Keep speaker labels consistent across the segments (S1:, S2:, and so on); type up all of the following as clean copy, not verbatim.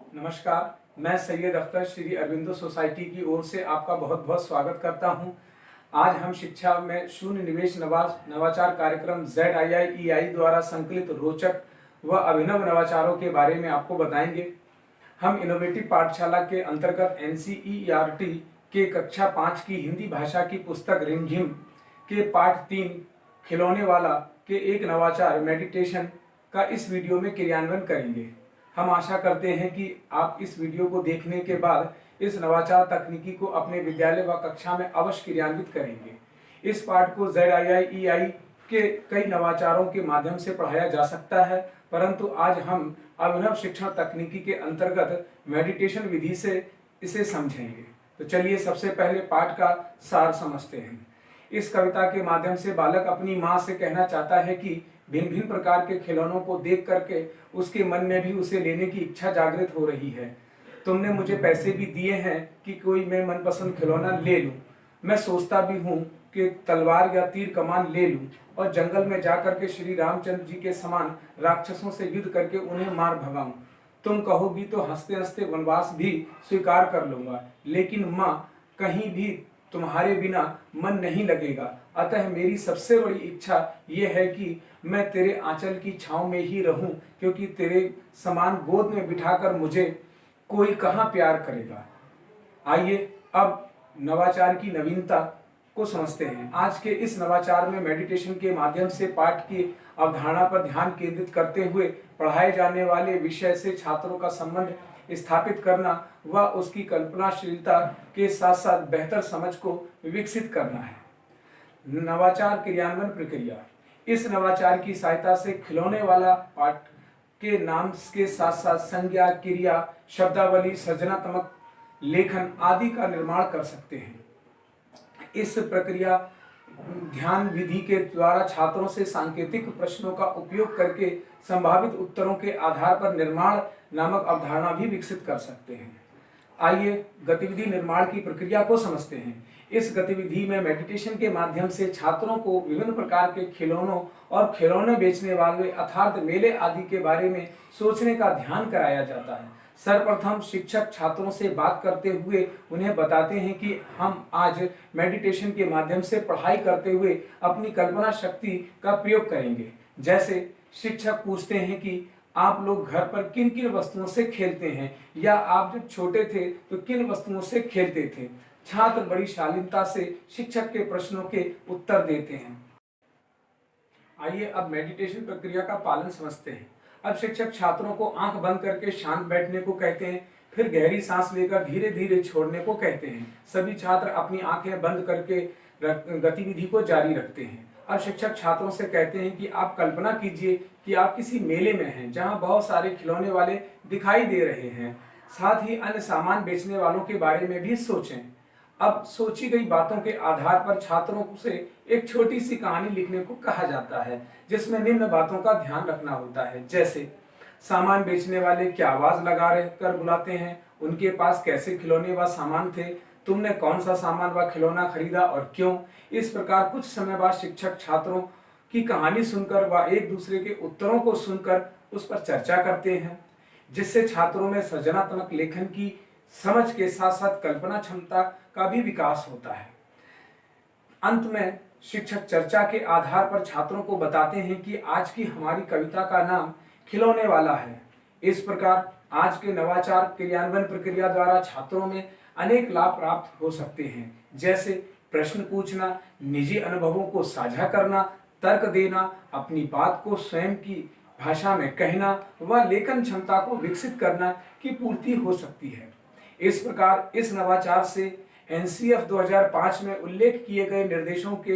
S1: नमस्कार, मैं सैयद अख्तर श्री अरविंदो सोसाइटी की ओर से आपका बहुत बहुत स्वागत करता हूं। आज हम शिक्षा में शून्य निवेश नवाचार कार्यक्रम ZIIEI द्वारा संकलित रोचक व अभिनव नवाचारों के बारे में आपको बताएंगे। हम इनोवेटिव पाठशाला के अंतर्गत NCERT के कक्षा 5 की हिंदी भाषा की पुस्तक रिमझिम के पाठ 3 खिलौने वाला के एक नवाचार मेडिटेशन का इस वीडियो में क्रियान्वयन करेंगे। हम आशा करते हैं कि आप इस वीडियो को देखने के बाद इस नवाचार तकनीकी को अपने विद्यालय व कक्षा में अवश्य क्रियान्वित करेंगे। इस पाठ को ZIIEI के कई नवाचारों के माध्यम से पढ़ाया जा सकता है, परंतु आज हम अभिनव शिक्षण तकनीकी के अंतर्गत मेडिटेशन विधि से इसे समझेंगे। तो चलिए सबसे पहले पाठ का सार समझते हैं। इस कविता के माध्यम से बालक अपनी माँ से कहना चाहता है कि भिन्न भिन्न प्रकार के खिलौनों को देख करके उसके मन में भी उसे लेने की इच्छा जागृत हो रही है। तुमने मुझे पैसे भी दिए हैं कि कोई मैं मनपसंद खिलौना ले लूं। मैं सोचता भी हूं कि तलवार या तीर कमान ले लूं और जंगल में जाकर के श्री रामचंद्र जी के समान राक्षसों से युद्ध करके उन्हें मार भगाऊं। तुम कहोगी तो हंसते हंसते वनवास भी स्वीकार कर लूंगा, लेकिन माँ कहीं भी तुम्हारे बिना मन नहीं लगेगा। अतः मेरी सबसे बड़ी इच्छा यह है कि मैं तेरे आंचल की छांव में ही रहूं, क्योंकि तेरे समान गोद में बिठाकर मुझे कोई कहाँ प्यार करेगा। आइए अब नवाचार की नवीनता को समझते हैं। आज के इस नवाचार में मेडिटेशन के माध्यम से पाठ की अवधारणा पर ध्यान केंद्रित करते हुए पढ़ाए जाने वाले विषय से छात्रों का संबंध स्थापित करना व उसकी कल्पनाशीलता के साथ साथ बेहतर समझ को विकसित करना है। नवाचार क्रियान्वयन प्रक्रिया। इस नवाचार की सहायता से खिलौने वाला पाठ के नाम के साथ साथ संज्ञा, क्रिया, शब्दावली, सृजनात्मक लेखन आदि का निर्माण कर सकते हैं। इस प्रक्रिया ध्यान विधि के द्वारा छात्रों से सांकेतिक प्रश्नों का उपयोग करके संभावित उत्तरों के आधार पर निर्माण नामक अवधारणा भी विकसित कर सकते हैं। आइए गतिविधि निर्माण की प्रक्रिया को समझते हैं। इस गतिविधि में मेडिटेशन के माध्यम से छात्रों को विभिन्न प्रकार के खिलौनों और खिलौने बेचने वाले अर्थात मेले आदि के बारे में सोचने का ध्यान कराया जाता है। सर्वप्रथम शिक्षक छात्रों से बात करते हुए उन्हें बताते हैं कि हम आज मेडिटेशन के माध्यम से पढ़ाई करते हुए अपनी कल्पना शक्ति का प्रयोग करेंगे। जैसे शिक्षक पूछते हैं कि आप लोग घर पर किन किन वस्तुओं से खेलते हैं, या आप जब छोटे थे तो किन वस्तुओं से खेलते थे। छात्र बड़ी शालीनता से शिक्षक के प्रश्नों के उत्तर देते हैं। आइए अब मेडिटेशन प्रक्रिया का पालन समझते हैं। अब शिक्षक छात्रों को आंख बंद करके शांत बैठने को कहते हैं, फिर गहरी सांस लेकर धीरे धीरे छोड़ने को कहते हैं। सभी छात्र अपनी आंखें बंद करके गतिविधि को जारी रखते हैं। अब शिक्षक छात्रों से कहते हैं कि आप कल्पना कीजिए कि आप किसी मेले में हैं, जहां बहुत सारे खिलौने वाले दिखाई दे रहे हैं। साथ ही अन्य सामान बेचने वालों के बारे में भी सोचें। अब सोची गई बातों के आधार पर छात्रों से एक छोटी सी कहानी लिखने को कहा जाता है, जिसमें निम्न बातों का ध्यान रखना होता है। जैसे सामान बेचने वाले क्या आवाज लगा कर बुलाते हैं, उनके पास कैसे खिलौने व सामान थे, तुमने कौन सा सामान व खिलौना खरीदा और क्यों। इस प्रकार कुछ समय बाद शिक्षक छात्रों की कहानी सुनकर व एक दूसरे के उत्तरों को सुनकर उस पर चर्चा करते हैं, जिससे छात्रों में सृजनात्मक लेखन की समझ के साथ साथ कल्पना क्षमता का भी विकास होता है। अंत में शिक्षक चर्चा के आधार पर छात्रों को बताते हैं कि आज की हमारी कविता का नाम खिलौने वाला है। इस प्रकार आज के नवाचार क्रियान्वयन प्रक्रिया द्वारा छात्रों में अनेक लाभ प्राप्त हो सकते हैं, जैसे प्रश्न पूछना, निजी अनुभवों को साझा करना, तर्क देना, अपनी बात को स्वयं की भाषा में कहना व लेखन क्षमता को विकसित करना की पूर्ति हो सकती है। इस प्रकार इस नवाचार से NCF 2005 में उल्लेख किए गए निर्देशों के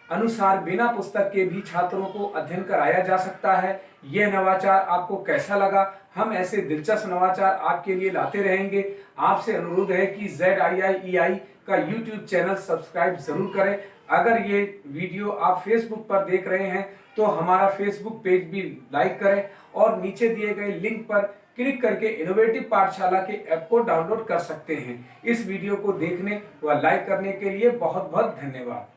S1: अनुसार बिना पुस्तक के भी छात्रों को अध्ययन कराया जा सकता है। यह नवाचार आपको कैसा लगा? हम ऐसे दिलचस्प नवाचार आपके लिए लाते रहेंगे। आपसे अनुरोध है कि ZIIEI का YouTube चैनल सब्सक्राइब जरूर करें। अगर ये वीडियो आप Facebook पर देख रहे हैं तो हमारा Facebook पेज भी लाइक करें और नीचे दिए गए लिंक पर क्लिक करके इनोवेटिव पाठशाला के ऐप को डाउनलोड कर सकते हैं। इस वीडियो को देखने व लाइक करने के लिए बहुत बहुत धन्यवाद।